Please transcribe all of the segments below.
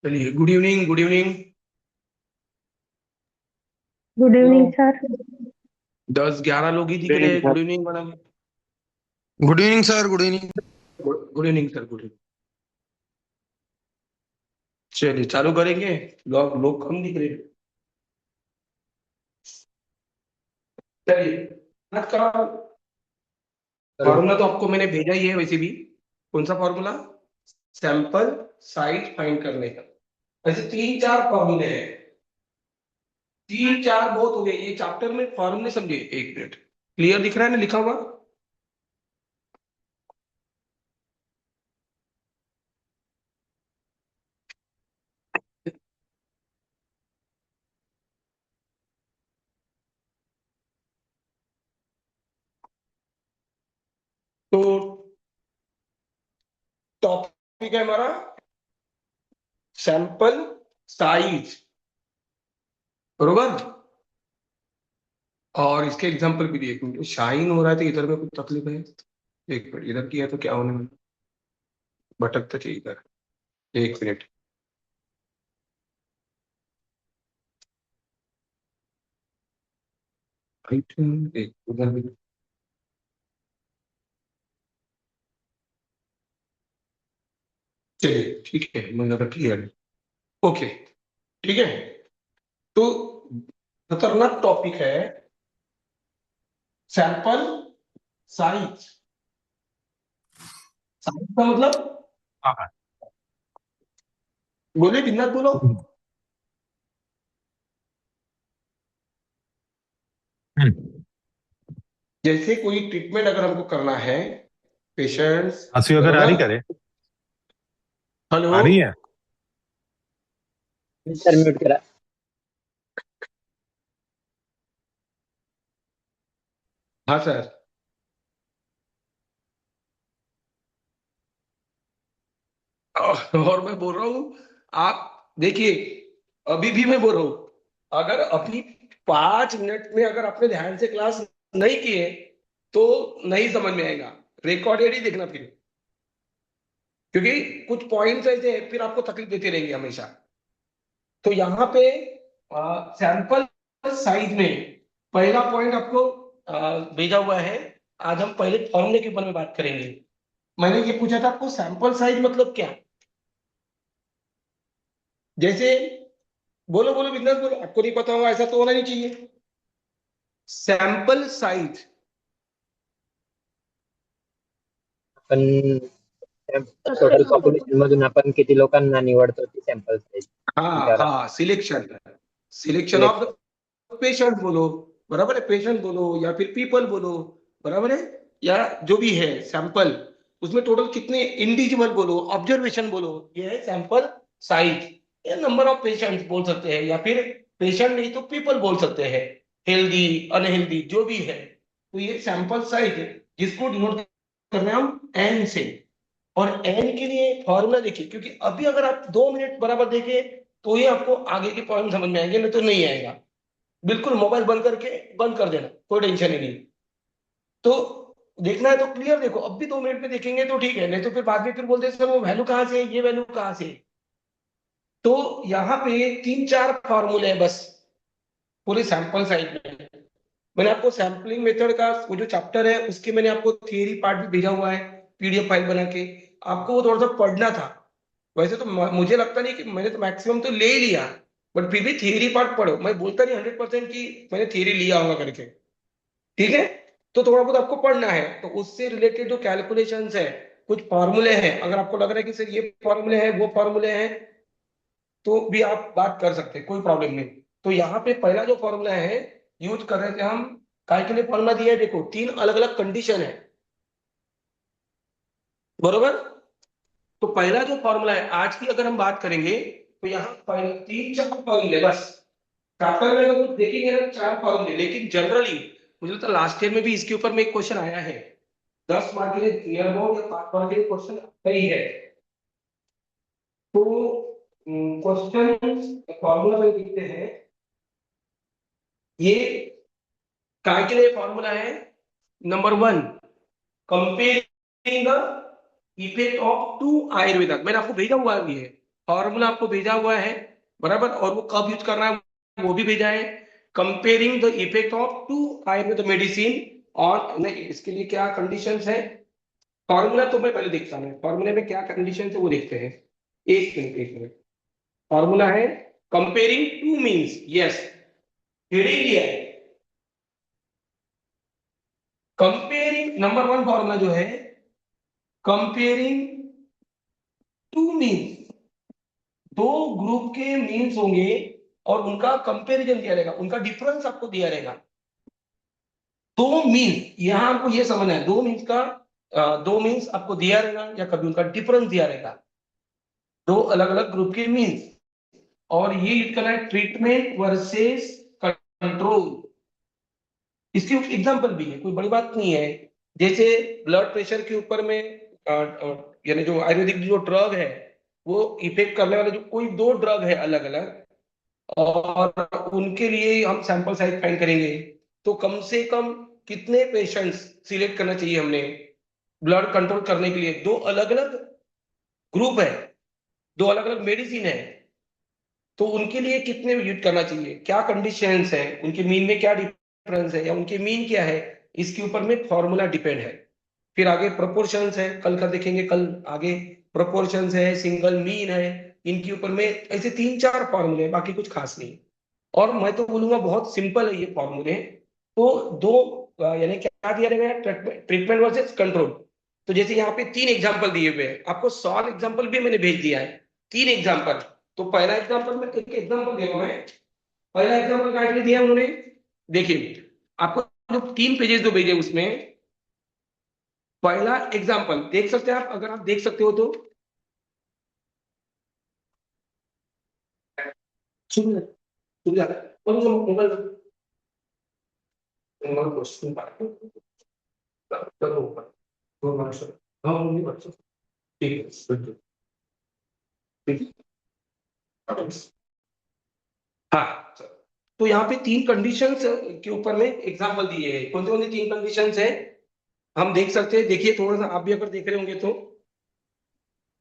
चलिए, good evening, good evening. Good तो evening sir. 10-11 लोग ही दिख गुड रहे इवनिंग हैं सर। गुड इवनिंग वाला। Good evening sir. Good evening. Good evening sir, good evening. चलिए चालू करेंगे। लोग लोग कम दिख रहे हैं। चलिए, आज का फॉर्मूला तो आपको मैंने भेजा ही है वैसे भी। कौन सा फॉर्मूला? सैंपल साइज फाइंड करने का। वैसे 3-4 फॉर्मूले हैं। 3-4 बहुत हो गए ये चैप्टर में फॉर्मूले, समझिए। एक मिनट, क्लियर दिख रहा है ना लिखा हुआ? तो टॉपिक है हमारा सैंपल साइज, बरोबर। और इसके एग्जांपल भी दिए, क्योंकि शाइन हो रहा है तो इधर में कुछ तकलीफ है। एक मिनट, इधर किया तो क्या होने वाला? भटकता चाहिए इधर। एक मिनट। एक उधर भी। चलिए ठीक है, मुझे लगा क्लियर है। ओके, ठीक है। तो खतरनाक टॉपिक है सैंपल साइज। साइज का मतलब, हाँ। बोले बिंदास बोलो। हम्म। जैसे कोई ट्रीटमेंट अगर हमको करना है, पेशेंट्स, आंसू अगर आ रही बरोबर। करे। हेलो। आ रही है। सर म्यूट करा। हाँ सर। और मैं बोल रहा हूं, आप देखिए, अभी भी मैं बोल रहा हूं, अगर अपनी 5 मिनट में अगर आपने ध्यान से क्लास नहीं किए तो नहीं समझ में आएगा। रिकॉर्डेड ही देखना फिर, क्योंकि कुछ पॉइंट्स ऐसे हैं फिर आपको तकलीफ देते रहेंगे हमेशा। तो यहाँ पे सैंपल साइज में पहला पॉइंट आपको भेजा हुआ है। आज हम पहले फॉर्मूले के ऊपर में बात करेंगे। मैंने ये पूछा था आपको, सैंपल साइज मतलब क्या? जैसे, बोलो बोलो बिंदास बोलो, आपको नहीं पता होगा ऐसा तो होना नहीं चाहिए। Sample size. आपण टोटल पॉप्युलेशन मधून आपण किती लोकांना निवडतो ती सॅम्पल साईज हाँ विचारा. हाँ, selection. Selection of selection. The patient बोलो, बराबर है। पेशेंट बोलो या फिर पीपल बोलो, बराबर है। या जो भी है सैंपल, उसमें टोटल कितने इंडिविजुअल बोलो, ऑब्जर्वेशन बोलो, ये है सैंपल साइज। ये नंबर ऑफ पेशेंट बोल सकते हैं, या फिर पेशेंट नहीं तो पीपल बोल सकते हैं। हेल्दी अनहेल्दी जो भी है, तो ये सैंपल साइज है, जिसको डिनोट करना है हम एन से। और एन के लिए फॉर्मूला देखिए, क्योंकि अभी अगर आप 2 मिनट बराबर देखें तो ही आपको आगे के पॉइंट समझ में आएंगे, नहीं तो नहीं आएगा। बिल्कुल मोबाइल बंद करके बंद कर देना, कोई टेंशन ही नहीं। तो देखना है तो क्लियर देखो, अब भी 2 मिनट में देखेंगे तो ठीक है, नहीं तो फिर बाद में फिर बोलते हैं सर वो वैल्यू कहाँ से है, ये वैल्यू कहाँ से है। तो यहाँ पे 3-4 फॉर्मूले हैं बस, पूरे सैंपल साइज में। मैंने आपको सैम्पलिंग मेथड का वो जो चैप्टर है उसके मैंने आपको थियरी पार्ट भी भेजा हुआ है, पीडीएफ फाइल बना के। आपको वो थोड़ा सा पढ़ना था। वैसे तो मुझे लगता नहीं कि मैंने तो मैक्सिमम तो ले ही लिया, बट फिर भी थियरी पार्ट पढ़ो। मैं बोलता नहीं 100% कि मैंने थियरी लिया होगा करके, ठीक है। तो थोड़ा बहुत आपको पढ़ना है, तो उससे रिलेटेड जो कैलकुलेशंस है, कुछ फॉर्मूले हैं, अगर आपको लग रहा है कि सर ये फॉर्मूले हैं वो फॉर्मूले हैं, तो भी आप बात कर सकते हैं, कोई प्रॉब्लम नहीं। तो यहाँ पे पहला जो फॉर्मूला है यूज कर रहे थे हम, काय के लिए फॉर्मूला दिया है देखो, 3 अलग अलग कंडीशन है, बरोबर। तो पहला जो फॉर्मूला है आज की अगर हम बात करेंगे, तो यहाँ 3-4 फॉर्मूले बस। चैप्टर में अगर कुछ देखेंगे ना 4 फॉर्मूले, लेकिन जनरली मुझे लगता है लास्ट ईयर में भी इसके ऊपर में एक क्वेश्चन आया है। 10 मार्क के लिए नियर अबाउट या 5 मार्क के लिए क्वेश्चन सही है। तो क्वेश्चन फॉर्मूला में लिखते हैं, ये काय के लिए फॉर्मूला है? Number 1, comparing the effect of two Ayurveda. मैंने आपको भेजा हुआ भी है। फॉर्मूला आपको भेजा हुआ है, बराबर, और वो कब यूज करना है वो भी भेजा है। Comparing the effect of two Ayurveda medicine on, नहीं इसके लिए क्या कंडीशंस है, फॉर्मूला तो मैं पहले देखता हूँ, फॉर्मूले में क्या कंडीशन है वो देखते हैं। एक मिनट। फॉर्मूला है comparing two means, yes, heading दिया है। कंपेयरिंग नंबर वन फॉर्मूला जो है, कंपेयरिंग टू मीन्स, दो ग्रुप के मीन्स होंगे और उनका कंपैरिजन दिया रहेगा, उनका डिफरेंस आपको दिया रहेगा। दो मीन्स, यहां आपको ये समझना है, दो मीन्स का दो मीन्स आपको दिया रहेगा या कभी उनका डिफरेंस दिया रहेगा, दो अलग अलग ग्रुप के मीन्स, और ये यूज करना है ट्रीटमेंट वर्सेस कंट्रोल। इसके एग्जांपल भी है, कोई बड़ी बात नहीं है। जैसे ब्लड प्रेशर के ऊपर में यानी जो आयुर्वेदिक जो ड्रग है वो इफेक्ट करने वाले जो कोई दो ड्रग है अलग अलग, और उनके लिए हम सैंपल साइज फाइंड करेंगे, तो कम से कम कितने पेशेंट्स सिलेक्ट करना चाहिए हमने ब्लड कंट्रोल करने के लिए। दो अलग अलग ग्रुप है, दो अलग अलग मेडिसिन है, तो उनके लिए कितने यूज करना चाहिए, क्या कंडीशंस है, उनके मीन में क्या डिफरेंस है या उनके मीन क्या है, इसके ऊपर में फॉर्मूला डिपेंड है। फिर आगे प्रोपोर्शंस है, कल का देखेंगे, कल आगे प्रोपोर्शंस है, सिंगल मीन है, इनके ऊपर में ऐसे तीन चार फॉर्मूले, बाकी कुछ खास नहीं। और मैं तो बोलूंगा बहुत सिंपल है ये फॉर्मूले। तो दो यानी क्या दिया रहेगा, ट्रीटमेंट वर्सेस कंट्रोल। तो जैसे यहाँ पे तीन एग्जांपल दिए हुए हैं, आपको सॉल्व एग्जांपल भी मैंने भेज दिया है, तीन एग्जांपल। तो पहला एग्जांपल में एक एग्जांपल दे रहा हूं मैं, पहला एग्जांपल काट के दिया उन्होंने, देखिए आपको जो तीन पेजेस जो भेजे उसमें पहला एग्जांपल देख सकते हैं आप, अगर आप देख सकते हो तो सुन सुन जा मोबाइल मोबाइल को सुन पा करो ऊपर दो मार्क्स, हाँ नहीं बच्चों, ठीक है बिल्कुल, ठीक है। हाँ सर। तो यहाँ पे तीन कंडीशंस के ऊपर में एग्जांपल दिए हैं, कौन सी तीन कंडीशंस है हम देख सकते हैं, देखिए थोड़ा सा आप भी अगर देख रहे होंगे तो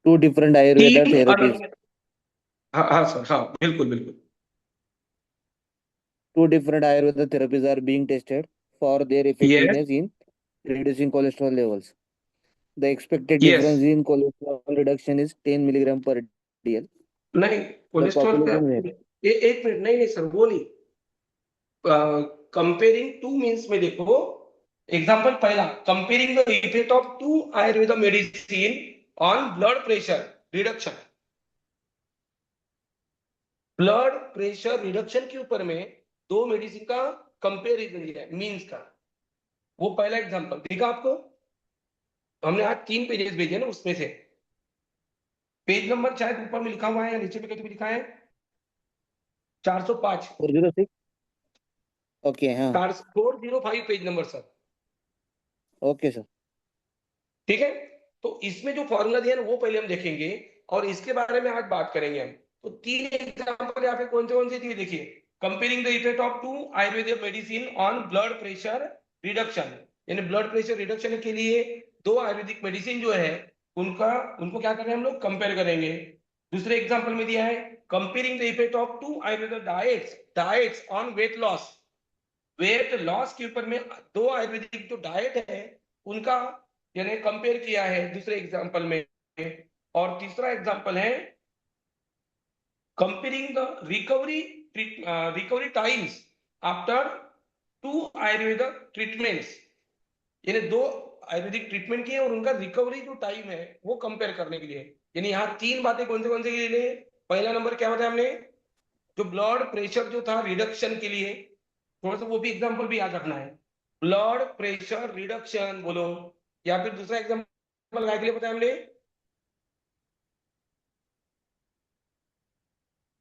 Two different Ayurveda तीन therapies. अलग, हाँ हाँ सर, हाँ बिल्कुल बिल्कुल, Two different Ayurveda therapies are being tested for their yes effectiveness in reducing cholesterol levels. The expected yes, difference in cholesterol reduction is 10 milligram per dl. नहीं The cholesterol का population where एक minute, नहीं नहीं sir वो नहीं, comparing to means में देखो, example पहला, comparing the effect of two Ayurveda medicine on blood pressure reduction, blood pressure reduction के ऊपर में दो मेडिसिन का कंपेरिजन दिया है मींस का, वो पहला एग्जांपल दिखा आपको। हमने आज तीन पेजेस भेजे ना, उसमें से पेज नंबर शायद ऊपर में लिखा हुआ है या नीचे में कहीं भी लिखा है, 405, 406. Okay, हाँ. 405 page number sir, Okay, sir. ठीक है। तो इसमें जो फॉर्मूला दिया है ना वो पहले हम देखेंगे, और इसके बारे में आज बात करेंगे हम। तो तीन एग्जांपल यहाँ पे कौन से दिए देखिए, comparing the effect of two Ayurvedic medicine on blood pressure reduction, यानी ब्लड प्रेशर रिडक्शन के लिए दो आयुर्वेदिक मेडिसिन जो है उनका, उनको क्या करें हम लोग, कंपेयर करेंगे। दूसरे एग्जांपल में दिया है comparing the effect of two Ayurvedic diets on weight loss, weight loss के ऊपर में दो आयुर्वेदिक जो डाइट है उनका यानी कंपेयर किया है दूसरे एग्जांपल में। और तीसरा एग्जांपल है comparing the recovery times after two Ayurvedic treatments, यानी दो आयुर्वेदिक ट्रीटमेंट किए और उनका रिकवरी जो टाइम है वो कंपेयर करने के लिए। यानी यहाँ तीन बातें कौन से के लिए, पहला नंबर क्या बताया हमने, जो ब्लड प्रेशर जो था रिडक्शन के लिए, थोड़ा सा वो भी एग्जांपल भी याद रखना है, ब्लड प्रेशर रिडक्शन बोलो, या फिर दूसरा एग्जांपल क्या के लिए बताया हमने,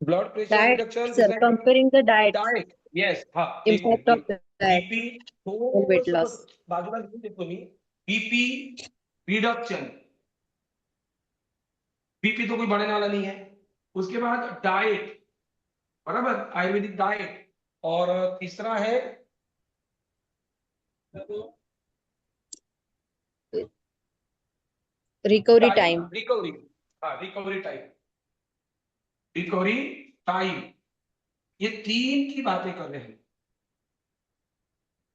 blood pressure Diet, reduction, sir. दूसरा Comparing the diet, diet, yes हाँ एक impact minute, of the diet BP on थोड़ा weight सा loss. बस बाजूला देखो, बीपी रिडक्शन, बीपी तो कोई बढ़ने वाला नहीं है। उसके बाद डाइट, बराबर, आयुर्वेदिक डाइट, और तीसरा है Recovery time. रिकवरी, हाँ रिकवरी टाइम। रिकवरी टाइम, ये तीन की बातें कर रहे हैं।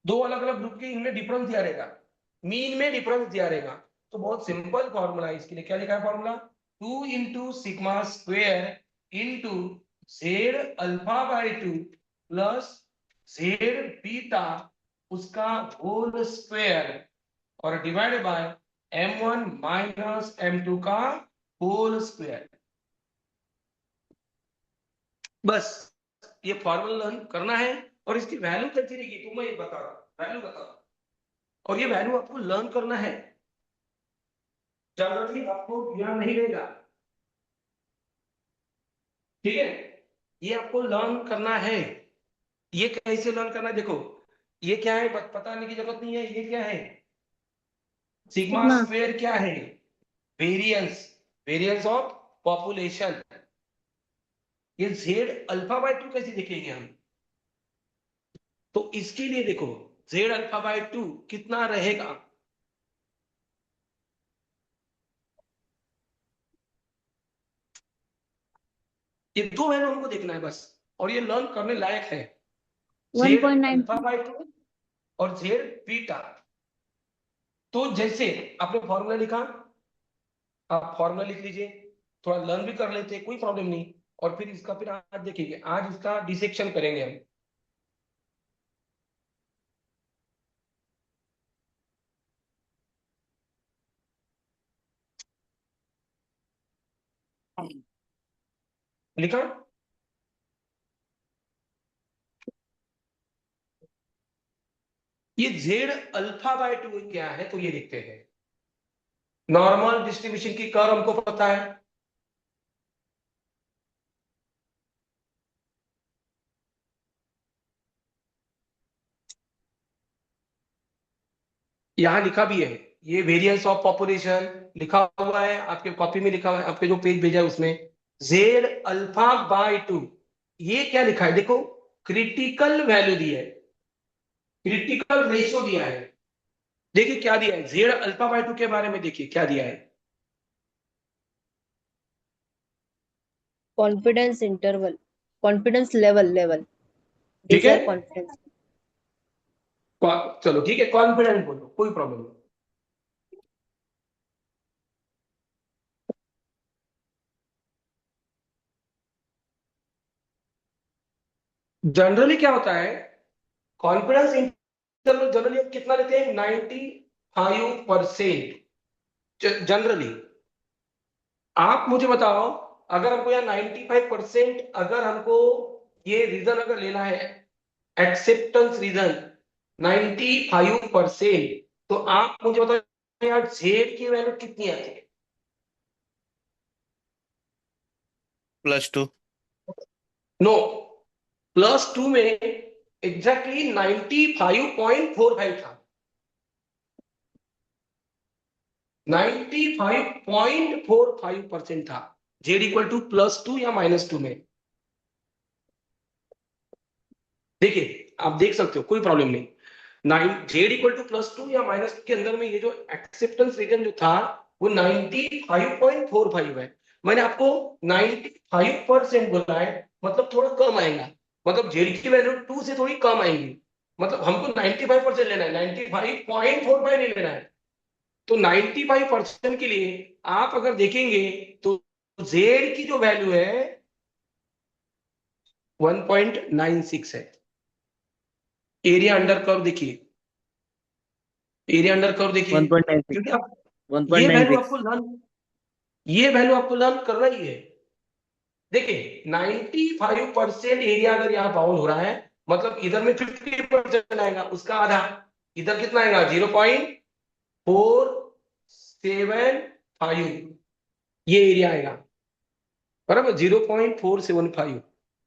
दो अलग अलग ग्रुप के इनमें डिफरेंस दिया रहेगा, मीन में डिफरेंस दिया रहेगा। तो बहुत सिंपल फॉर्मूला है इसके लिए, क्या लिखा है formula, 2 into sigma square into Z alpha by 2 plus Z beta उसका होल स्क्वेयर और divide by m1 minus m2 का होल स्क्वेयर। बस ये फॉर्मूला लर्न करना है और इसकी वैल्यू कैसी रहेगी तो मैं ये बता रहा हूं, वैल्यू बता रहा हूं। और ये वैल्यू आपको लर्न करना है, जनरली आपको ध्यान नहीं रहेगा, ठीक है। ये आपको लर्न करना है। ये कैसे लर्न करना है, देखो ये क्या है बताने की जरूरत नहीं है। ये क्या है, सिग्मा सिग्मा स्क्वायर क्या है, वेरिएंस, वेरिएंस ऑफ पॉपुलेशन। ये जेड अल्फा बाय 2 कैसे देखेंगे हम, तो इसके लिए देखो जेड अल्फा बाय 2 कितना रहेगा, ये दो वैल्यू हमको देखना है बस, और ये लर्न करने लायक है। जेड 1.9 अल्फा बाय 2 और जेड बीटा। तो जैसे आपने फॉर्मूला लिखा, आप फॉर्मूला लिख लीजिए, थोड़ा लर्न भी कर लेते, कोई प्रॉब्लम नहीं। और फिर इसका फिर आज देखेंगे, आज इसका डिसेक्शन करेंगे हम। लिखा, ये जेड अल्फा बाय 2 क्या है तो ये देखते हैं। नॉर्मल डिस्ट्रीब्यूशन की कर्व हमको पता है, यहां लिखा भी है, ये वेरिएंस ऑफ पॉपुलेशन लिखा हुआ है, आपके कॉपी में लिखा हुआ है, आपके जो पेज भेजा है उसमें जेड अल्फा बाय 2। ये क्या लिखा है देखो, क्रिटिकल वैल्यू दिया है, क्रिटिकल रेशियो दिया है। देखिए क्या दिया है, जेड अल्फा बाय 2 के बारे में देखिए क्या दिया है, confidence interval, confidence level, ठीक these है। are confidence. चलो ठीक है, कॉन्फिडेंट बोलो, कोई प्रॉब्लम नहीं। जनरली क्या होता है, कॉन्फिडेंस इंटरवल जनरली हम कितना लेते हैं, 95%। जनरली आप मुझे बताओ, अगर हमको यहाँ 95%, अगर हमको ये रीजन अगर लेना है, एक्सेप्टेंस रीजन 95%, तो आप मुझे बताओ यार जेड की वैल्यू कितनी आती है, +2। नो, +2 में एग्जैक्टली 95.45 था, 95.45% था जेड इक्वल टू +2 या -2 में। देखिए आप देख सकते हो, कोई प्रॉब्लम नहीं। नाइन जेड इक्वल टू +2 या -2 के अंदर में ये जो एक्सेप्टेंस रीजन जो था वो 95.45 है। मैंने आपको 95% बोला है, मतलब थोड़ा कम आएगा, मतलब जेड की वैल्यू 2 से थोड़ी कम आएगी, मतलब हमको 95% लेना है, 95.45 नहीं लेना है। तो 95% के लिए आप अगर देखेंगे तो जेड की जो वैल्यू है 1.96 है। एरिया अंडर कर्व देखिए, एरिया अंडर कर्व देखिए, 1.96, क्योंकि आप ये वैल्यू 1.96. आपको लर्न, ये वैल्यू आपको लर्न करना ही है। देखिए 95% एरिया अगर यहाँ बाउंड हो रहा है, मतलब इधर में 50% आएगा, उसका आधा इधर कितना आएगा, 0.475, ये एरिया आएगा बराबर, 0.475।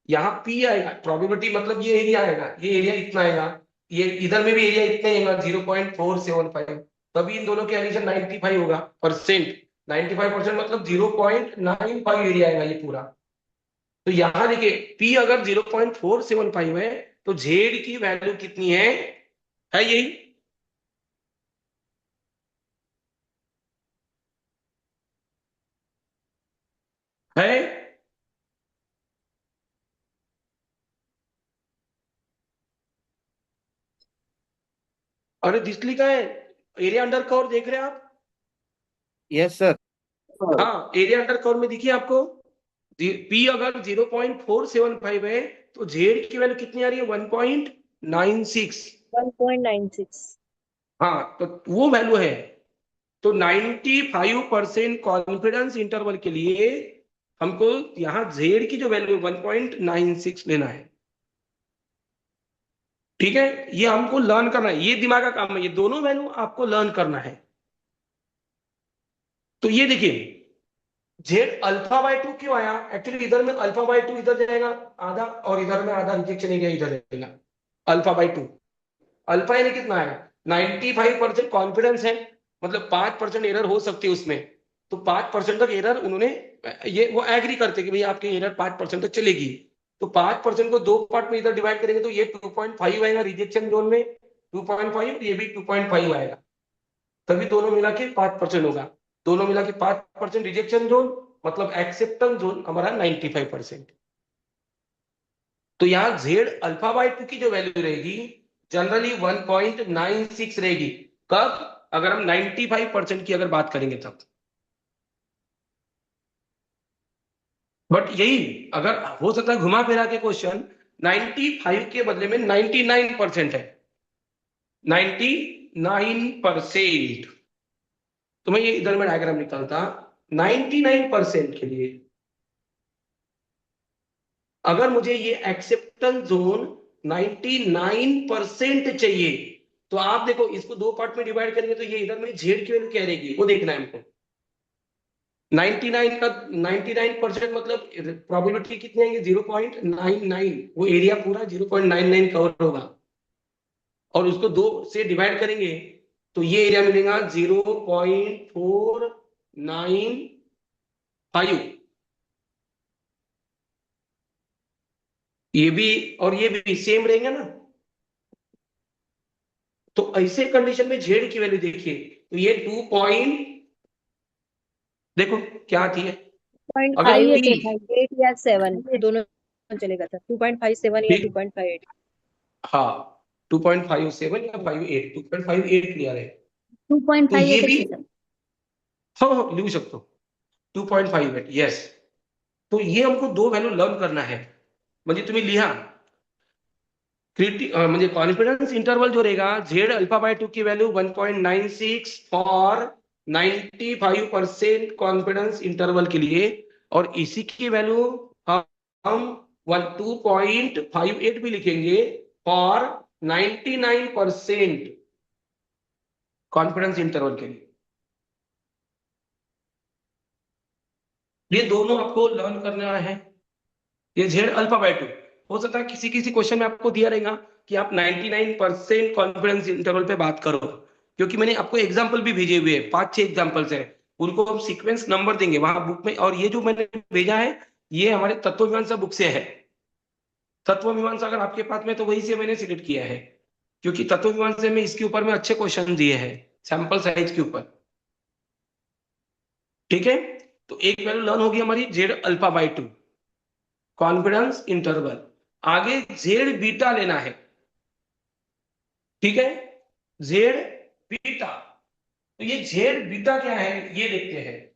यहाँ पी आएगा प्रोबेबिलिटी, मतलब ये एरिया आएगा, ये एरिया इतना आएगा, ये इधर में भी एरिया इतना ही आएगा 0.475, तभी इन दोनों के एडिशन 95 होगा परसेंट। 95% मतलब 0.95 एरिया आएगा ये पूरा। तो यहाँ देखिए पी अगर 0.475 है तो जेड की वैल्यू कितनी है यही, है अरे दिस लिखा है, एरिया अंडर कर्व देख रहे हैं आप? Yes sir. हाँ, एरिया अंडर कर्व में दिखिए आपको, पी अगर 0.475 है तो जेड की वैल्यू कितनी आ रही है? 1.96। 1.96. हाँ, तो वो वैल्यू है। तो 95% कॉन्फिडेंस इंटरवल के लिए हमको यहाँ जेड की जो वैल्यू 1.96 लेना है। ठीक है, ये हमको लर्न करना है, ये दिमाग का काम है, ये दोनों वैल्यू आपको लर्न करना है। तो ये देखिए, जेड अल्फा बाय 2 क्यों आया? एक्चुअली इधर में अल्फा बाय 2 इधर जाएगा आधा, और इधर में आधा रिजेक्शन एरिया इधर रहेगा, अल्फा बाय 2। अल्फा यानी कितना है? 95% कॉन्फिडेंस है, मतलब 5% एरर हो सकती है उसमें। तो 5% तक एरर उन्होंने, ये वो एग्री करते कि भाई आपकी एरर 5% तक चलेगी। तो 5% को दो पार्ट में इधर डिवाइड करेंगे तो ये 2.5 आएगा रिजेक्शन जोन में, 2.5, ये भी 2.5 आएगा, तभी दोनों मिला के 5% होगा। दोनों मिला के 5% रिजेक्शन जोन, मतलब एक्सेप्टेंस जोन हमारा 95%। तो यहाँ जेड अल्फा बाय 2 की जो वैल्यू रहेगी जनरली 1.96 रहेगी। कब? अगर हम 95% की अगर बात करेंगे तब। बट यही अगर हो सकता है घुमा फिरा के क्वेश्चन 95 के बदले में 99% है, 99%। तो मैं ये इधर में डायग्राम निकालता, 99% के लिए अगर मुझे ये एक्सेप्टेंस जोन 99% चाहिए, तो आप देखो इसको दो पार्ट में डिवाइड करेंगे तो ये इधर में जेड की वैल्यू क्या रहेगी वो देखना है हमको। 99 का 99% मतलब प्रोबेबिलिटी कितनी आएगी? 0.99। वो एरिया पूरा 0.99 कवर होगा, और उसको दो से डिवाइड करेंगे तो ये एरिया मिलेगा 0.495। ये भी और ये भी सेम रहेंगे ना। तो ऐसे कंडीशन में जेड की वैल्यू देखिए, तो ये 2 पॉइंट, देखो क्या आती है। अगर 2.5 हम या पी, 2.8 या 7 दोनों चलेगा सर, 2.57 या 2.58. हाँ 2.57 या 58, 2.58 लिया रहे, तो ये 2.58 भी आहे सर. हाँ लिखू शकतो 2.58, यस। तो ये हमको दो वैल्यू लर्न करना है, म्हणजे तुम्ही लिहा म्हणजे कॉन्फिडेंस इंटरवल जो रहेगा जेड अल्फा बाय 2 की वैल्यू 1.96 फॉर 95% कॉन्फिडेंस इंटरवल के लिए, और इसी की वैल्यू हम 2.58 भी लिखेंगे फॉर 99% कॉन्फिडेंस इंटरवल के लिए। ये दोनों आपको लर्न करना है। ये जेड अल्फा बाय 2 हो सकता है किसी किसी क्वेश्चन में आपको दिया रहेगा कि आप 99% कॉन्फिडेंस इंटरवल पे बात करो, क्योंकि मैंने आपको एग्जांपल भी भेजे हुए हैं, 5-6 एग्जांपल्स हैं, उनको हम सीक्वेंस नंबर देंगे वहां बुक में। और ये जो मैंने भेजा है ये हमारे तत्व मीमांसा बुक से है। तत्व मीमांसा अगर आपके पास में तो वही से मैंने सिलेक्ट किया है, क्योंकि तत्व मीमांसा में इसके ऊपर में अच्छे क्वेश्चन दिए हैं सैंपल साइज के ऊपर। ठीक है, तो एक वैल्यू लर्न होगी हमारी Z alpha by 2 confidence interval. आगे जेड बीटा लेना है। ठीक है, जेड बीटा, तो ये जेड बीटा क्या है ये देखते हैं।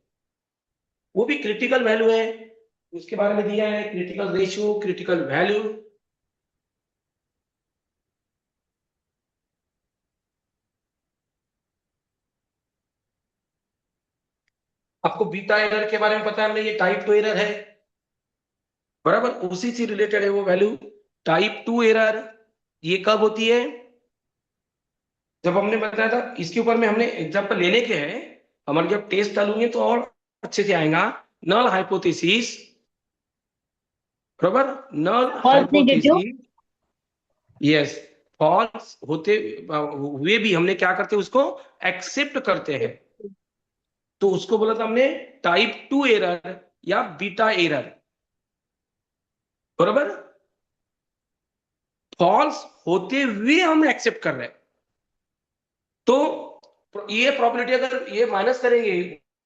वो भी क्रिटिकल वैल्यू है, उसके बारे में दिया है क्रिटिकल रेशियो, क्रिटिकल वैल्यू। आपको बीटा एरर के बारे में पता है, हमने ये टाइप 2 एरर है, बराबर उसी से रिलेटेड है वो वैल्यू। टाइप 2 एरर ये कब होती है? जब हमने बताया था इसके ऊपर में हमने एग्जांपल लेने के हैं, हमारे जब टेस्ट डालूंगे तो और अच्छे से आएगा। नल हाइपोथेसिस, बराबर, नल हाइपोथेसिस, यस, फॉल्स होते हुए भी हमने क्या करते हैं उसको एक्सेप्ट करते हैं, तो उसको बोला था हमने टाइप 2 एरर या बीटा एरर, बराबर। फॉल्स होते हुए हम एक्सेप्ट कर रहे हैं, तो ये प्रॉपर्टी अगर ये माइनस करेंगे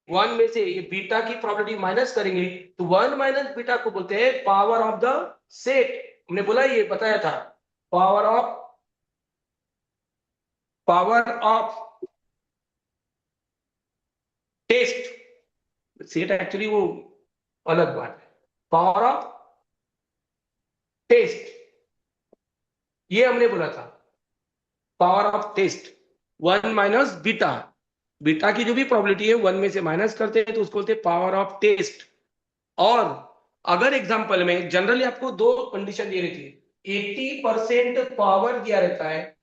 1 में से, ये बीटा की प्रॉपर्टी माइनस करेंगे तो 1 माइनस बीटा को बोलते हैं पावर ऑफ द सेट। हमने बोला ये बताया था, power of power of test, set actually वो अलग बात है, पावर ऑफ टेस्ट, ये हमने बोला था power of test 1 minus beta, beta की जो भी प्रोबेबिलिटी है 1 में से माइनस करते हैं तो उसको बोलते हैं पावर ऑफ टेस्ट। और अगर एग्जांपल में जनरली आपको दो कंडीशन दी रहती है, 80% पावर दिया रहता है,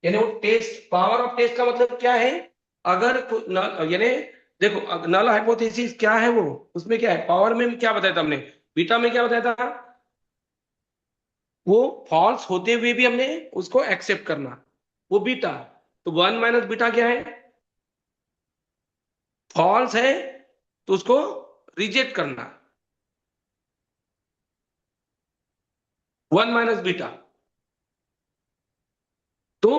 यानी वो टेस्ट, पावर ऑफ टेस्ट का मतलब क्या है, अगर यानी देखो नल हाइपोथेसिस क्या है, वो उसमें क्या है, पावर में क्या बताया था हमने, बीटा में क्या बताया था, वो फॉल्स होते हुए भी हमने उसको एक्सेप्ट करना, वो बीटा। तो 1 माइनस बीटा क्या है, फॉल्स है तो उसको रिजेक्ट करना, 1 माइनस बीटा। तो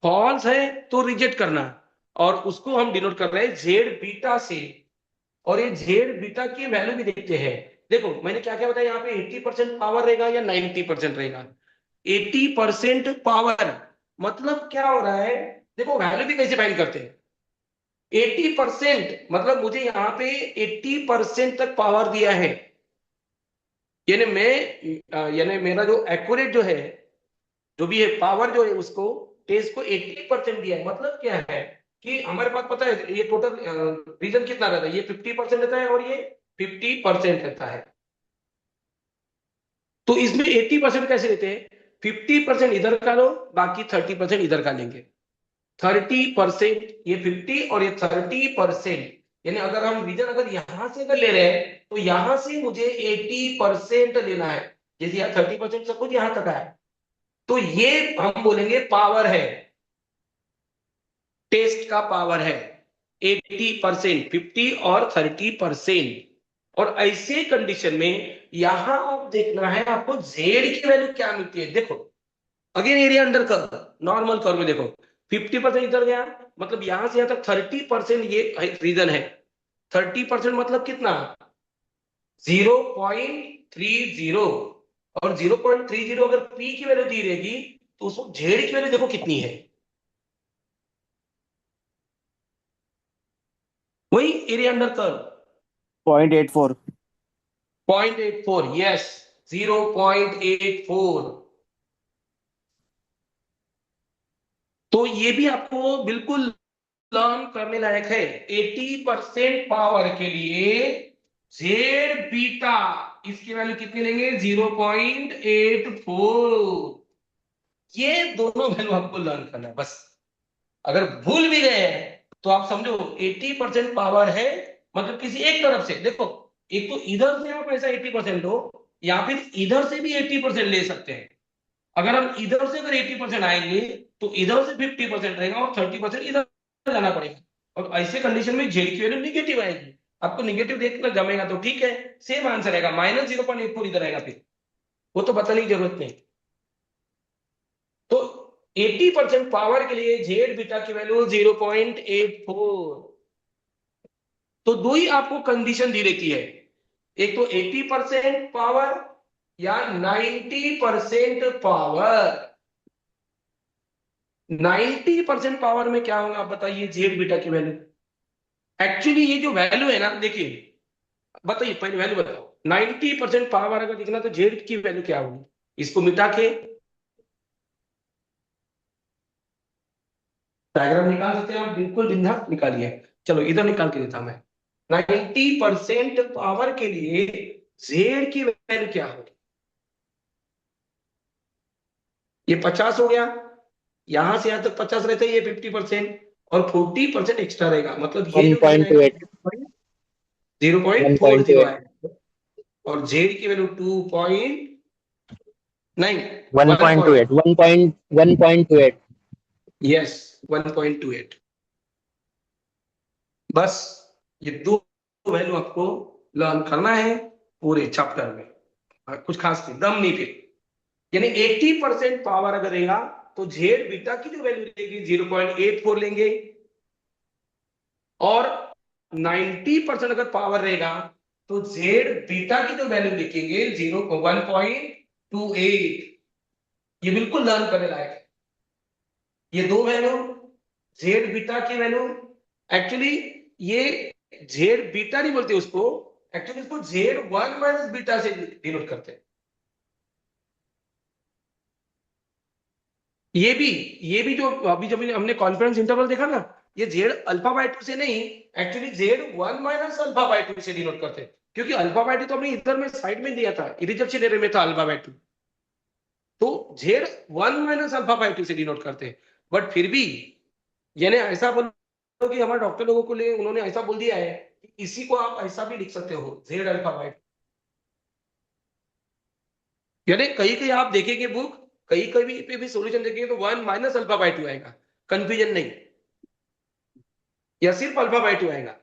फॉल्स है तो रिजेक्ट करना, और उसको हम डिनोट कर रहे हैं जेड बीटा से। और ये जेड बीटा की वैल्यू भी देखते हैं। देखो मैंने क्या क्या बताया, यहाँ पे 80% पावर रहेगा या 90% रहेगा। 80% पावर मतलब क्या हो रहा है, देखो वैल्यू भी कैसे फाइंड करते हैं। 80% मतलब मुझे यहाँ पे 80% तक पावर दिया है, यानी यानी मेरा जो एक्यूरेट जो है, जो भी है पावर जो है, उसको टेस्ट को 80% दिया है। मतलब क्या है कि हमारे पास पता है ये टोटल रीजन कितना रहता है, ये 50% रहता है और ये 50% रहता है। तो इसमें 80% कैसे लेते हैं, 50% इधर का लो, बाकी 30% इधर का लेंगे। 30% ये 50 और ये 30%, यानी अगर हम रीजन अगर यहां से अगर ले रहे हैं तो यहां से मुझे 80% लेना है, जैसे यहाँ 30% सब कुछ यहां तक है, तो ये हम बोलेंगे पावर है, टेस्ट का पावर है 80%, 50 और 30%। और ऐसे कंडीशन में यहां आप देखना है आपको जेड की वैल्यू क्या मिलती है। देखो again area under curve, normal curve में देखो 50% इधर गया, मतलब यहां से यहां तक 30% ये रीजन है। 30% मतलब कितना, 0.30, और 0.30 अगर पी की वैल्यू दी रहेगी तो उसको जेड की वैल्यू देखो कितनी है, वही एरिया अंडर कर्व 0.84. 0.84, यस 0.84। तो ये भी आपको बिल्कुल लर्न करने लायक है। 80% पावर के लिए जेड बीटा इसकी वैल्यू कितनी लेंगे, 0.84। ये दोनों वैल्यू आपको लर्न करना है बस। अगर भूल भी गए तो आप समझो 80% पावर है, मतलब किसी एक तरफ से देखो, एक तो इधर से आप ऐसा 80% हो, या फिर इधर से भी 80% ले सकते हैं। अगर हम इधर से अगर 80% आएंगे तो इधर से 50% रहेगा और 30% इधर जाना पड़ेगा। और ऐसे कंडीशन में जेड की वैल्यू निगेटिव आएगी, आपको निगेटिव देखकर जमेगा तो ठीक है, सेम आंसर आएगा, -0.84 इधर आएगा, फिर वो तो बताने की जरूरत नहीं। तो 80% पावर के लिए जेड बीटा की वैल्यू 0.84। तो दो ही आपको कंडीशन दी रहती है, एक तो 80% पावर या 90% पावर। 90% पावर में क्या होगा आप बताइए, जेड बीटा की वैल्यू। एक्चुअली ये जो वैल्यू है ना, देखिए बताइए पहले वैल्यू बताओ, 90% पावर अगर दिखना तो जेड की वैल्यू क्या होगी, इसको मिटा के डायग्राम निकाल सकते हैं आप, बिल्कुल बिंदास निकालिए। चलो इधर निकाल के देता मैं, 90% पावर के लिए जेड की वैल्यू क्या होगी, ये 50 हो गया, यहां से यहां तक 50 रहता है, ये 50% और 40% एक्स्ट्रा रहेगा, मतलब ये जो रीजन आएगा 1.28. 0.40 आएगा। और जेड की वैल्यू 1.28. 1.28. यस 1.28। बस ये दो वैल्यू आपको लर्न करना है पूरे चैप्टर में, कुछ खास नहीं, दम नहीं पे। यानी 80% पावर अगर रहेगा तो जेड बीटा की जो वैल्यू रहेगी 0.84 लेंगे, और 90% अगर पावर रहेगा तो जेड बीटा की जो वैल्यू लिखेंगे 1.28। ये बिल्कुल लर्न करने लायक है, ये दो वैल्यू जेड बीटा की वैल्यू, एक्चुअली ये जेड बीटा नहीं बोलते उसको, एक्चुअली इसको जेड वन माइनस बीटा से डिनोट करते हैं। ये भी जो अभी जब हमने कॉन्फिडेंस इंटरवल देखा ना, ये जेड अल्फा बाय 2 से नहीं, actually Z one minus alpha by 2 से डिनोट करते हैं, क्योंकि अल्फा बाय 2 तो हमने इधर में साइड में दिया था, रिजप्शन एरर में था अल्फा बाय 2, तो Z one minus alpha by 2 से डिनोट करते हैं। बट फिर भी यानी ऐसा बोलो कि हमारे डॉक्टर लोगों को लिए उन्होंने ऐसा बोल दिया है कि इसी को आप ऐसा भी लिख सकते हो, जेड अल्फा बाय 2। यानी कहीं कहीं आप देखेंगे बुक, कहीं कहीं पे भी सॉल्यूशन देखेंगे तो वन माइनस अल्फा बाय 2 आएगा, कंफ्यूजन नहीं, या सिर्फ अल्फा बाय 2 आएगा।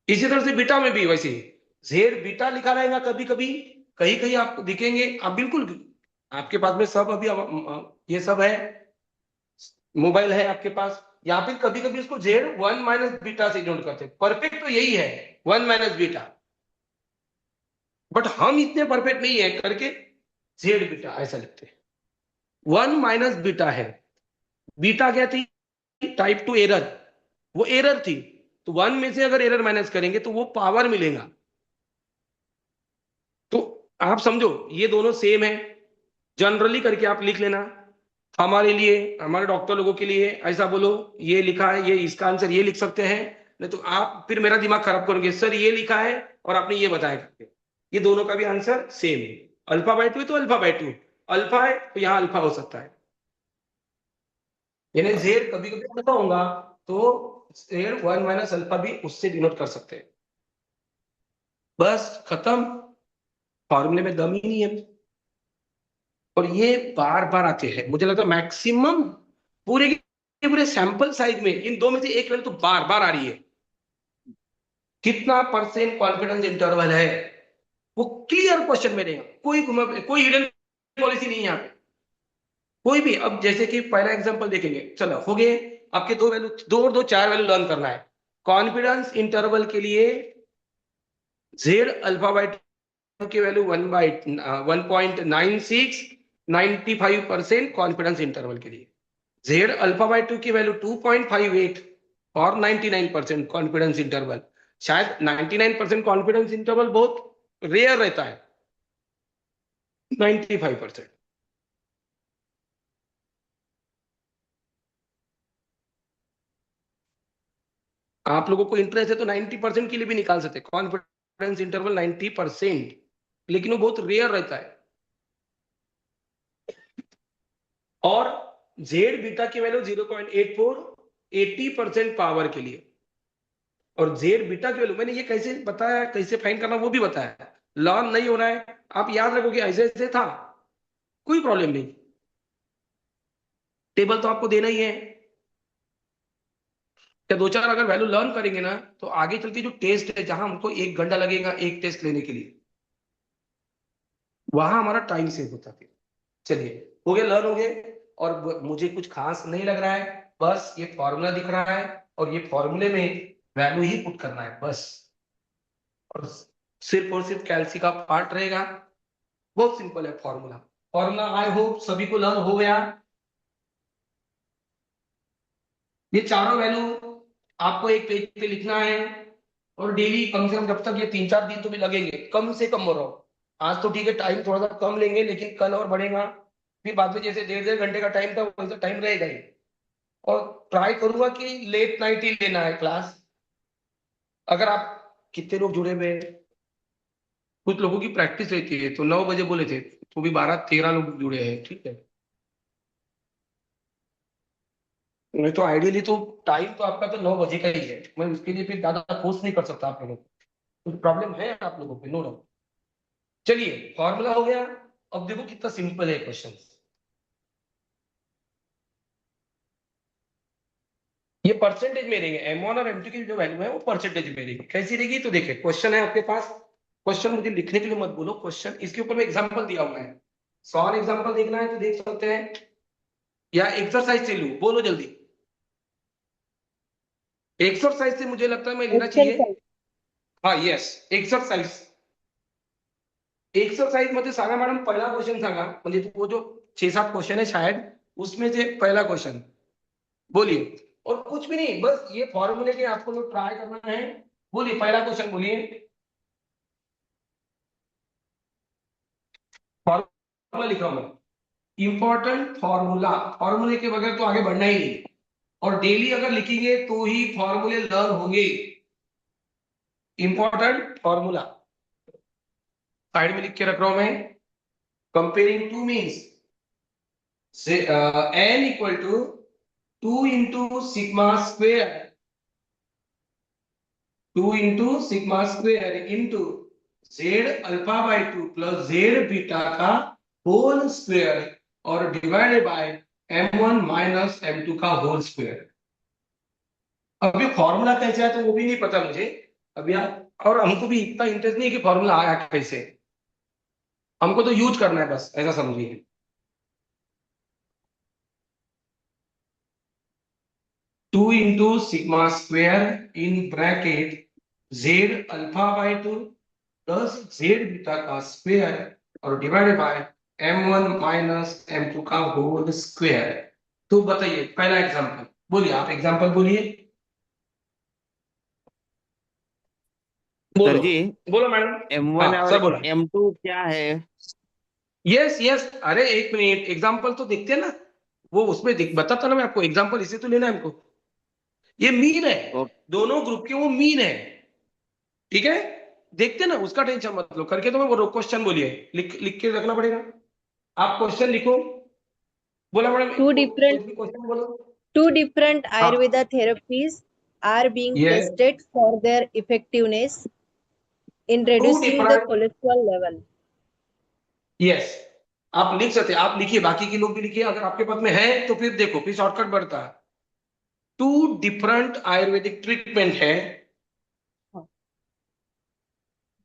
इसी तरह से बीटा में भी वैसे ही जेड बीटा लिखा रहेगा, कभी कभी कहीं कहीं आपको दिखेंगे, आप बिल्कुल आपके पास में सब अभी ये सब है, मोबाइल है आपके पास, या फिर कभी कभी उसको जेड वन माइनस बीटा से नोट करते हैं। परफेक्ट तो यही है वन माइनस बीटा, बट हम इतने परफेक्ट नहीं है करके जेड बीटा ऐसा लिखते हैं। वन माइनस बीटा है, बीटा क्या थी, टाइप 2 एरर, वो एरर थी, तो वन में से अगर एरर माइनस करेंगे तो वो पावर मिलेगा। तो आप समझो ये दोनों सेम है, जनरली करके आप लिख लेना। हमारे लिए, हमारे डॉक्टर लोगों के लिए ऐसा बोलो, ये लिखा है, ये इसका आंसर ये लिख सकते हैं, नहीं तो आप फिर मेरा दिमाग खराब करोगे, सर ये लिखा है और आपने ये बताया करके। ये दोनों का भी आंसर सेम है, अल्फा बाय 2 है तो अल्फा बाय 2, अल्फा है तो यहां अल्फा हो सकता है, यानी जेड कभी कभी अल्फा होगा तो जेड वन माइनस अल्फा भी उससे डिनोट कर सकते हैं। बस खत्म, फॉर्मूले में दम ही नहीं है। और ये बार बार आते हैं, मुझे लगता है मैक्सिमम पूरे के पूरे सैंपल साइज में इन दो में से एक वैल्यू तो बार बार आ रही है। कितना परसेंट कॉन्फिडेंस इंटरवल है, वो क्लियर क्वेश्चन में रहेगा, कोई हिडन पॉलिसी नहीं है यहाँ पे कोई भी। अब जैसे कि पहला एग्जांपल देखेंगे, चलो हो गए आपके दो वैल्यू, दो और दो चार वैल्यू लर्न करना है। कॉन्फिडेंस इंटरवल के लिए जेड अल्फा बाय 2 की वैल्यू 1.96, 95% कॉन्फिडेंस इंटरवल के लिए। जेड अल्फा बाय 2 की वैल्यू 2.58 और 99% कॉन्फिडेंस इंटरवल। शायद 99% कॉन्फिडेंस इंटरवल बहुत रेयर रहता है, 95%। आप लोगों को इंटरेस्ट है तो 90% के लिए भी निकाल सकते हैं कॉन्फिडेंस इंटरवल 90%, लेकिन वो बहुत रेयर रहता है। और जेड बीटा की वैल्यू 0.84, 80% पावर के लिए। और जेड बीटा की वैल्यू मैंने ये कैसे बताया, कैसे फाइंड करना वो भी बताया, लर्न नहीं हो रहा है आप याद रखोगे ऐसे ऐसे था, कोई प्रॉब्लम नहीं, टेबल तो आपको देना ही है। या दो चार अगर वैल्यू लर्न करेंगे ना तो आगे चलती जो टेस्ट है, जहां हमको 1 घंटा लगेगा एक टेस्ट लेने के लिए, वहां हमारा टाइम सेव होता है। चलिए हो गया, लर्न हो गए, और मुझे कुछ खास नहीं लग रहा है, बस ये फॉर्मूला दिख रहा है और ये फॉर्मूले में वैल्यू ही पुट करना है बस, और सिर्फ कैल्सी का पार्ट रहेगा। बहुत सिंपल है फॉर्मूला। फॉर्मूला आई होप सभी को लर्न हो गया। ये चारों वैल्यू आपको एक पेज पे लिखना है, और डेली कम से कम जब तक ये 3-4 दिन तो भी लगेंगे, कम से कम हो रहा हो। आज तो ठीक है टाइम थोड़ा सा कम लेंगे, लेकिन कल और बढ़ेगा, फिर बाद में जैसे 1.5 घंटे का टाइम था वैसा टाइम रहेगा ही। और ट्राई करूंगा कि लेट नाइट ही लेना है क्लास। अगर आप कितने लोग जुड़े हुए हैं, कुछ लोगों की प्रैक्टिस रहती है तो 9 बजे बोले थे, तो भी 12-13 लोग जुड़े हैं, ठीक है। नहीं तो आइडियली तो टाइम तो आपका तो 9 बजे का ही है, मैं उसके लिए फिर ज्यादा फोर्स नहीं कर सकता आप लोगों को, कुछ प्रॉब्लम है आप लोगों पे, नो डाउट। चलिए फॉर्मूला हो गया, अब देखो कितना सिंपल है क्वेश्चन। ये परसेंटेज में रहेंगे, M1 और M2 की जो वैल्यू है वो परसेंटेज में रहेगी। कैसी रहेगी तो देखिए, क्वेश्चन है आपके पास, क्वेश्चन मुझे लिखने के लिए मत बोलो, क्वेश्चन इसके ऊपर में एग्जांपल दिया हुआ है, सॉल्व एग्जांपल देखना है तो देख सकते हैं, या एक्सरसाइज से लू, बोलो जल्दी। एक्सरसाइज से मुझे लगता है मैं लेना चाहिए, हाँ यस एक्सरसाइज। एक्सरसाइज मध्ये सांगा मॅडम, पहिला क्वेश्चन सांगा, म्हणजे वो जो 6-7 क्वेश्चन है शायद उसमें से पहला क्वेश्चन बोलिए, और कुछ भी नहीं, बस ये फॉर्मूले के आपको लोग ट्राई करना है। बोलिए पहला क्वेश्चन बोलिए। फॉर्मूला लिखा हूं मैं, इंपॉर्टेंट फॉर्मूला, फॉर्मूले के बगैर तो आगे बढ़ना ही नहीं, और डेली अगर लिखेंगे तो ही फॉर्मूले लर्न होंगे। इंपॉर्टेंट फॉर्मूला साइड में लिख के रख रहा हूं मैं। कंपेयरिंग टू मीन्स से n equal to 2 into sigma square, 2 into sigma square into Z alpha by 2 plus Z beta का होल स्क्वेयर और divided by m1 minus m2 का होल स्क्वेयर। अभी फॉर्मूला कैसे है तो वो भी नहीं पता मुझे अभी और हमको भी इतना इंटरेस्ट नहीं है कि फॉर्मूला आया कैसे, हमको तो यूज करना है बस, ऐसा समझिए। Two into sigma square in bracket Z alpha by 2 plus Z beta का स्क्वेयर और divided by m1 minus m2 का होल स्क्वेयर। तो बताइए पहला एग्जांपल बोलिए, आप एग्जांपल बोलिए। सर बोलो जी, बोलो मैडम। M1 हाँ और सर बोलो। M2 क्या है? यस यस, अरे एक मिनट, एग्जांपल तो देखते हैं ना, वो उसमें बताता ना मैं आपको, एग्जांपल इसे तो लेना है हमको। ये मीन है, ओके। दोनों ग्रुप के वो मीन है, ठीक है, देखते ना, उसका टेंशन मत लो। करके तो मैं वो क्वेश्चन बोलिए, लिख लिख के रखना पड़ेगा। आप क्वेश्चन लिखो। बोला मैडम, Two कोई different भी क्वेश्चन बोलो। two different हाँ Ayurveda therapies are being ये tested for their effectiveness in two reducing the different, cholesterol level. Yes, आप लिख सकते हैं, आप लिखिए, बाकी के लोग भी लिखिए, अगर आपके पास में है तो फिर देखो, फिर शॉर्टकट बढ़ता है। टू डिफरेंट आयुर्वेदिक ट्रीटमेंट है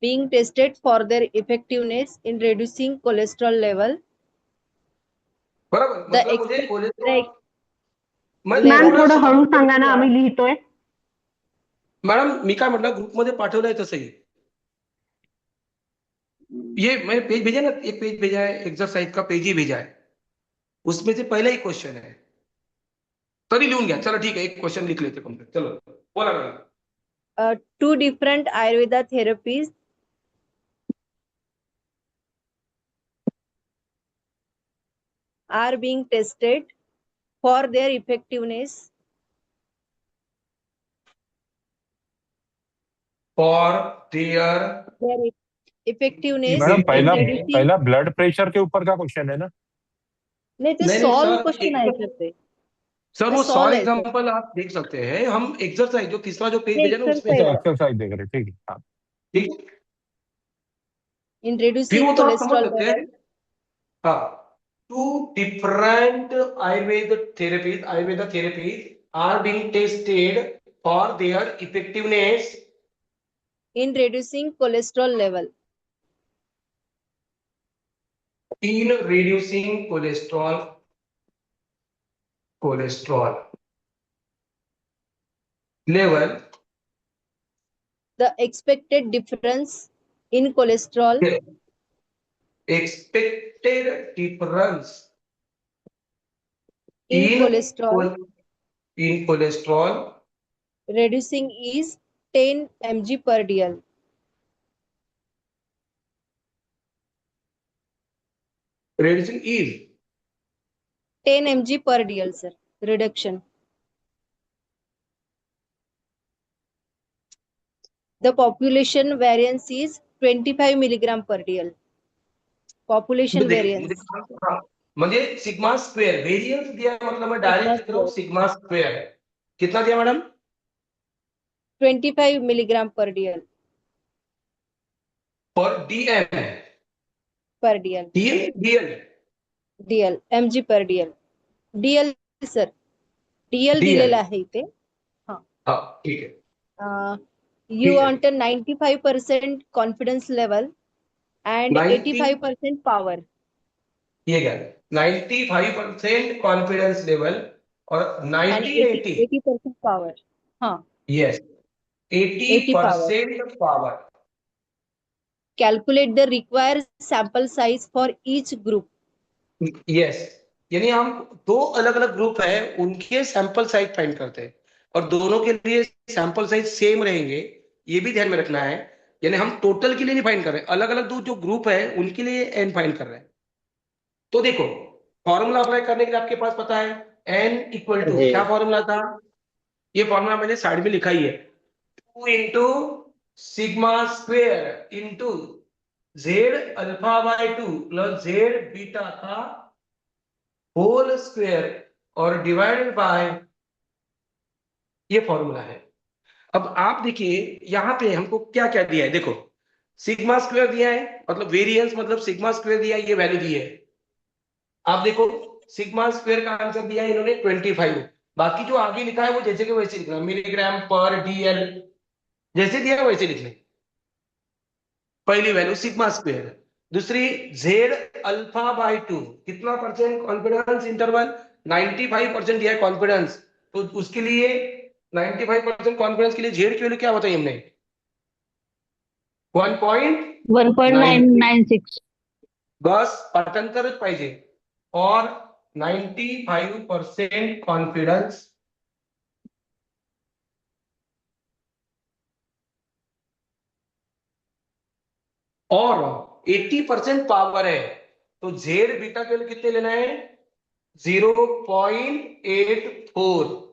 Being tested for their effectiveness in reducing cholesterol level. बराबर, The मतलब मुझे expect कोलेस्ट्रॉल, the मैं मॅम level. थोड़ा थोडं हळू शॉर्टकट सांगा ना, लिखूंगा। आम्ही लिहितोय. मॅडम मी काय म्हटलं, ग्रुपमध्ये पाठवलंय तसंही, ये मैंने पेज भेजा ना, एक पेज भेजा है, एक्सरसाइज का पेज ही भेजा है, उसमें से पहला ही क्वेश्चन है, तरी लिहून घ्या। चलो ठीक है, एक क्वेश्चन लिख लेते कंप्लीट, चलो बोला madam. Two different Ayurveda therapies are being tested for their effectiveness for their, their effectiveness madam in पहला reducing. पहला ब्लड प्रेशर के ऊपर का क्वेश्चन है ना? नहीं ते नहीं सॉल्व सर, क्वेश्चन आहे सर ते. सर ते वो solve सॉल्व आहे सर. एग्जांपल आप देख सकते हैं, हम एक्सरसाइज जो तीसरा जो पेज ते भेजा ना उसमें exercise अच्छा, से, आहे. एक्सरसाइज देख रहे, ठीक है, हाँ. ठीक, In फिर reducing वो तो आप समझ cholesterol सकते हैं। level. हाँ, two different Ayurveda therapies are being tested for their effectiveness In reducing cholesterol level. in reducing cholesterol level. The expected difference in cholesterol Expected difference in in cholesterol cholesterol reducing is 10 mg per dl. reducing is 10 mg per dl sir, reduction. The population variance is 25 milligram per dl. Population variance. म्हणजे sigma square variance दिया है, मतलब मैं Sigma direct लिख रहा हूँ, square. Sigma square कितना दिया मैडम? 25 milligram per dl. पर DM, Per dl. DL dl mg per dl. dl sir. dl DL, दिलेला आहे इथे. हाँ ठीक है, You ठीक है, want a 95% confidence level and 90, 85% power. ये क्या है, 95% कॉन्फिडेंस लेवल और And 80 80% power. हाँ. Yes 80 power. 80% power. Calculate the required sample size for each group. Yes, यानी हम दो अलग अलग ग्रुप है उनके सैंपल साइज फाइंड करते हैं और दोनों के लिए सैंपल साइज सेम रहेंगे, ये भी ध्यान में रखना है। यानी हम टोटल के लिए नहीं फाइंड कर रहे, अलग अलग दो जो ग्रुप है उनके लिए एन फाइंड कर रहे हैं। तो देखो फॉर्मूला अप्लाई करने के लिए आपके पास पता है एन इक्वल टू जी। क्या फॉर्मूला था, ये फॉर्मूला मैंने साइड में लिखा ही है, 2 into sigma square into Z alpha by 2 plus Z beta का होल स्क्वायर और डिवाइडेड बाय, ये फॉर्मूला है। अब आप देखिए यहां पे हमको क्या क्या दिया है, देखो सिग्मा स्क्वायर दिया है मतलब वेरिएंस मतलब सिग्मा स्क्वायर दिया है, ये वैल्यू दी है। आप देखो सिग्मा स्क्वायर का आंसर दिया है इन्होंने 25, बाकी जो आगे लिखा है वो जैसे कि वैसे लिखना, मिलीग्राम पर डीएल जैसे दिया है वैसे लिखने। पहली वैल्यू सिग्मा स्क्वायर, दूसरी जेड अल्फा बाय 2, कितना परसेंट कॉन्फिडेंस इंटरवल, 95% दिया है कॉन्फिडेंस, तो उसके लिए 95% कॉन्फिडेंस के लिए जेड की वैल्यू क्या बताई हमने 1.9, 1.996. बस पाठांतरच पाहिजे और 95% कॉन्फिडेंस और 80% पावर है, तो जेड बीटा के लिए कितने लेना है 0.84।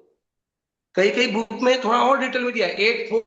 कई कई बुक में थोड़ा और डिटेल में दिया है 84